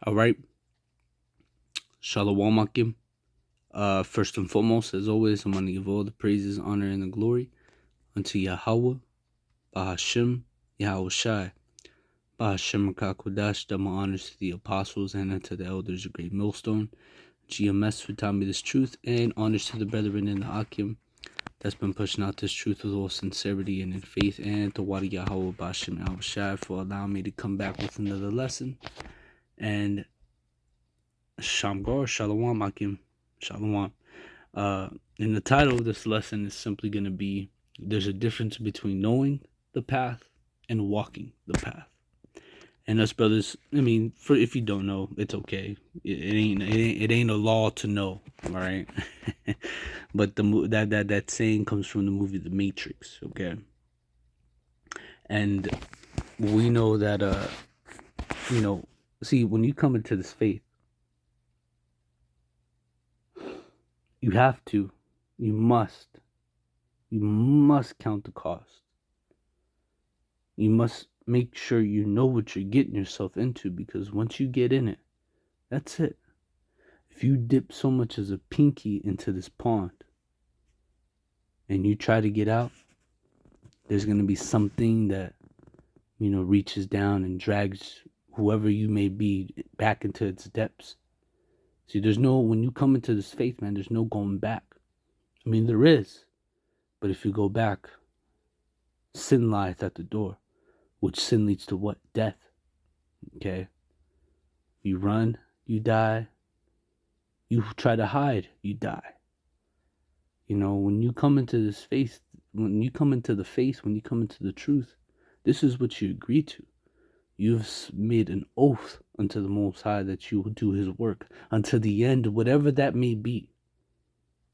All right. Shalom Akim. First and foremost, as always, I'm going to give all the praises, honor, and the glory unto Yahawah, Bahashim, YAHAWASHI, Bahashim Kakodash, double honors to the apostles and unto the elders of Great Millstone, GMS who taught me this truth, and honors to the brethren in the Akim that's been pushing out this truth with all sincerity and in faith, and to Wadi Yahawah, Bahashim YAHAWASHI for allowing me to come back with another lesson. And Shamgar, Shalom Akim, Shalom. And the title of this lesson is simply going to be, there's a difference between knowing the path and walking the path. And us brothers, I mean, for if you don't know, it's okay. It ain't a law to know, all right? But that saying comes from the movie The Matrix, okay? And we know that see, when you come into this faith, you must count the cost. You must make sure you know what you're getting yourself into, because once you get in it, that's it. If you dip so much as a pinky into this pond and you try to get out, there's going to be something that, reaches down and drags whoever you may be back into its depths. See, when you come into this faith, man, there's no going back. I mean, there is. But if you go back, sin lieth at the door, which sin leads to what? Death. Okay? You run, you die. You try to hide, you die. When you come into this faith, when you come into the truth, this is what you agree to. You've made an oath unto the Most High that you will do His work until the end, whatever that may be.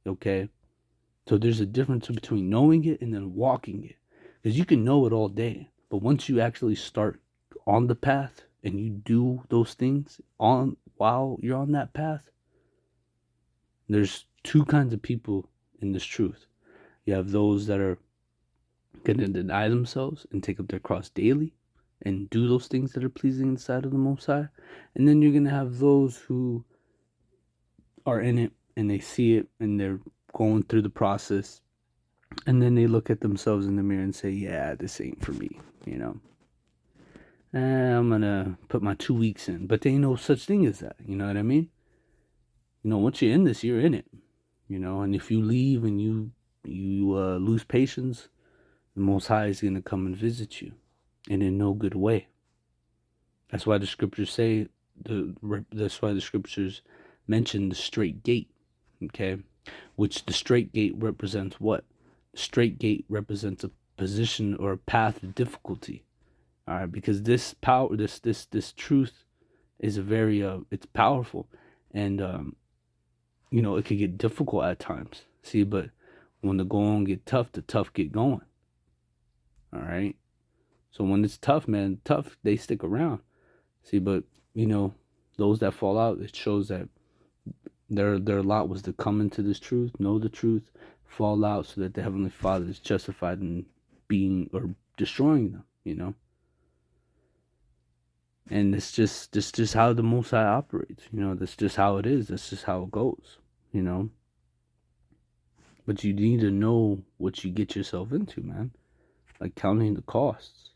Okay? So there's a difference between knowing it and then walking it. Because you can know it all day, but once you actually start on the path and you do those things while you're on that path, there's two kinds of people in this truth. You have those that are going to deny themselves and take up their cross daily and do those things that are pleasing in the sight of the Most High. And then you're going to have those who are in it and they see it and they're going through the process. And then they look at themselves in the mirror and say, yeah, this ain't for me, I'm going to put my 2 weeks in. But there ain't no such thing as that, you know what I mean? Once you're in this, you're in it, and if you leave and you lose patience, the Most High is going to come and visit you, and in no good way. That's why the scriptures say, that's why the scriptures mention the straight gate, okay? Which the straight gate represents what? The straight gate represents a position or a path of difficulty, all right? Because this power, this truth is it's powerful, and it could get difficult at times. See, but when the going get tough, the tough get going. All right. So when it's tough, man, they stick around. See, but those that fall out, it shows that their lot was to come into this truth, know the truth, fall out, so that the Heavenly Father is justified in being or destroying them. And it's just how the Most High operates. That's just how it is. That's just how it goes. But you need to know what you get yourself into, man. Like counting the costs.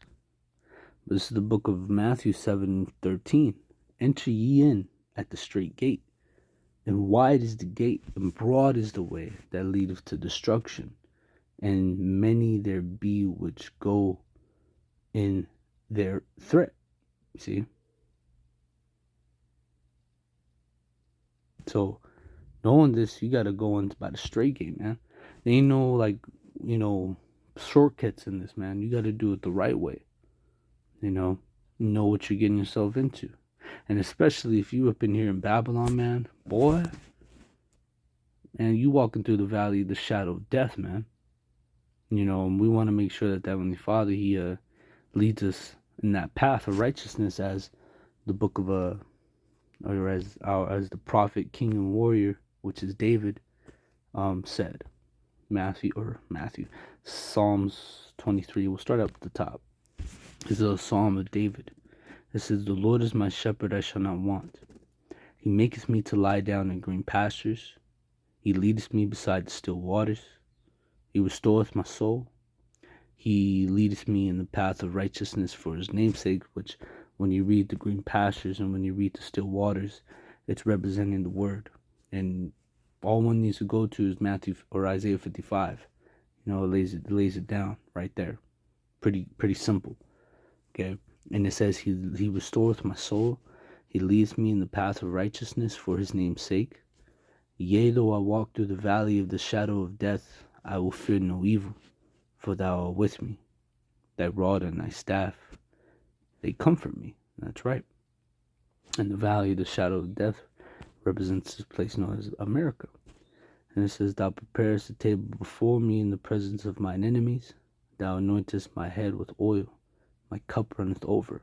This is the book of Matthew 7:13. Enter ye in at the straight gate, and wide is the gate, and broad is the way that leadeth to destruction, and many there be which go in their threat. See? So, knowing this, you gotta go in by the straight gate, man. There ain't no, shortcuts in this, man. You gotta do it the right way. Know what you're getting yourself into. And especially if you up in here in Babylon, man, boy, and you walking through the valley of the shadow of death, man. And we want to make sure that Heavenly Father, He leads us in that path of righteousness, as the book of or as the prophet, king, and warrior, which is David, said. Matthew, Psalms 23. We'll start up at the top. This is a Psalm of David. It says, the Lord is my shepherd, I shall not want. He maketh me to lie down in green pastures. He leadeth me beside the still waters. He restoreth my soul. He leadeth me in the path of righteousness for his name's sake, which when you read the green pastures and when you read the still waters, it's representing the word. And all one needs to go to is Matthew or Isaiah 55. It lays it down right there. Pretty simple. Okay. And it says he restoreth my soul. He leads me in the path of righteousness for his name's sake. Yea, though I walk through the valley of the shadow of death, I will fear no evil, for thou art with me. Thy rod and thy staff, they comfort me. That's right. And the valley of the shadow of death represents this place known as America. And it says, thou preparest a table before me in the presence of mine enemies. Thou anointest my head with oil. My cup runneth over.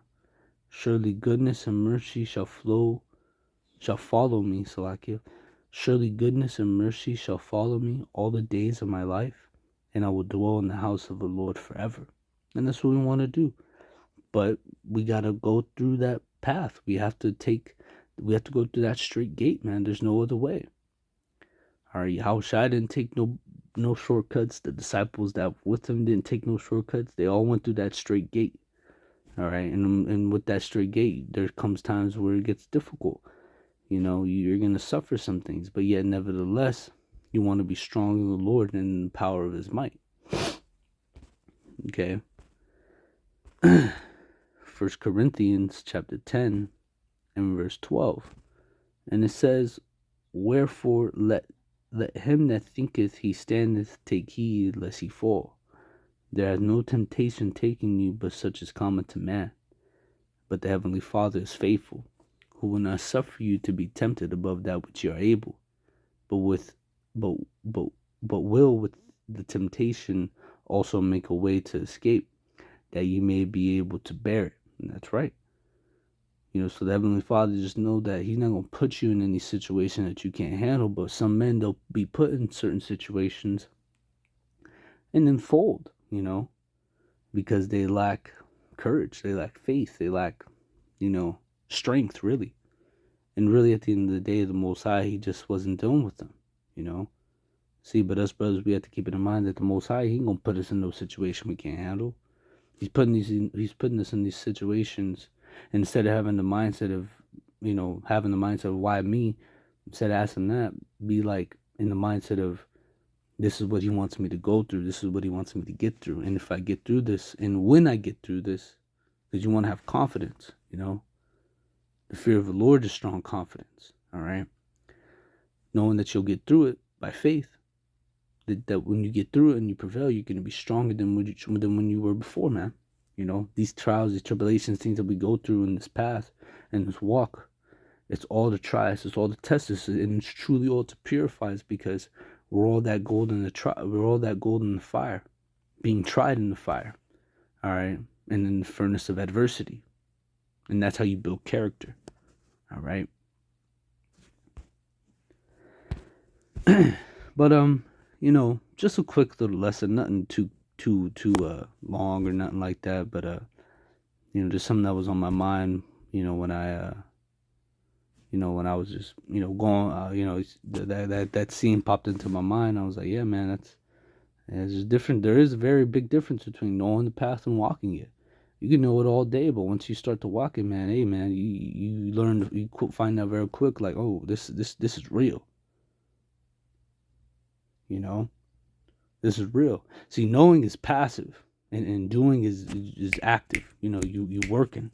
Surely goodness and mercy shall follow me, Salakia. Surely goodness and mercy shall follow me all the days of my life, and I will dwell in the house of the Lord forever. And that's what we want to do. But we got to go through that path. We have to go through that straight gate, man. There's no other way. All right, Yahawashi didn't take no shortcuts. The disciples that were with him didn't take no shortcuts. They all went through that straight gate. All right, and with that straight gate, there comes times where it gets difficult. You're going to suffer some things, but yet nevertheless, you want to be strong in the Lord and in the power of his might. Okay. 1 Corinthians chapter 10 and verse 12. And it says, wherefore let him that thinketh he standeth take heed lest he fall. There hath no temptation taken you but such as common to man. But the heavenly Father is faithful, who will not suffer you to be tempted above that which you are able, but will with the temptation also make a way to escape, that you may be able to bear it. And that's right. So the Heavenly Father, just know that he's not going to put you in any situation that you can't handle, but some men, they'll be put in certain situations and then fold, because they lack courage, they lack faith, they lack, strength, really. And really, at the end of the day, the Most High, he just wasn't dealing with them, See, but us brothers, we have to keep it in mind that the Most High, he ain't going to put us in no situation we can't handle. He's putting us in these situations. Instead of having the mindset of, why me, instead of asking that, be like in the mindset of, this is what he wants me to go through. This is what he wants me to get through. And if I get through this, and when I get through this, because you want to have confidence, The fear of the Lord is strong confidence, all right? Knowing that you'll get through it by faith. That when you get through it and you prevail, you're going to be stronger than when you were before, man. These trials, these tribulations, things that we go through in this path and this walk, it's all to try us, it's all to test us, and it's truly all to purify us, because we're all that gold in the fire, being tried in the fire, all right, and in the furnace of adversity, and that's how you build character, all right. But just a quick little lesson, nothing too long or nothing like that, but just something that was on my mind, when I was just going, that scene popped into my mind. I was like, yeah, man, it's just different. There is a very big difference between knowing the path and walking it. You can know it all day, but once you start to walk it, man, hey, man, you learn, you find out very quick, like, oh, this is real. This is real. See, knowing is passive, and doing is active. You working.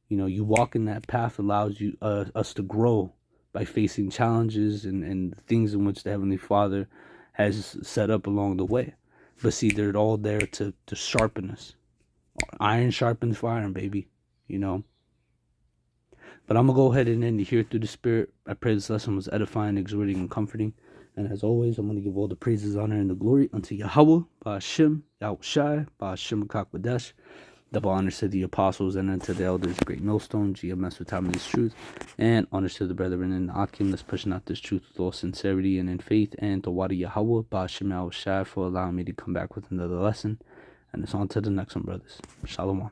You walking that path allows you us to grow by facing challenges and things in which the Heavenly Father has set up along the way. But see, they're all there to sharpen us. Iron sharpens iron, baby. But I'm going to go ahead and end it here through the Spirit. I pray this lesson was edifying, exhorting, and comforting. And as always, I'm going to give all the praises, honor, and the glory unto Yahawah, Ba'ashem, YAHAWASHI, Ba'ashem Kakwadesh. Double honors to the apostles and unto the elders, great millstone, GMS with timeless truth. And honors to the brethren in the Akim that's pushing out this truth with all sincerity and in faith. And to Wadi Yahawah, Ba'ashem YAHAWASHI, for allowing me to come back with another lesson. And it's on to the next one, brothers. Shalom.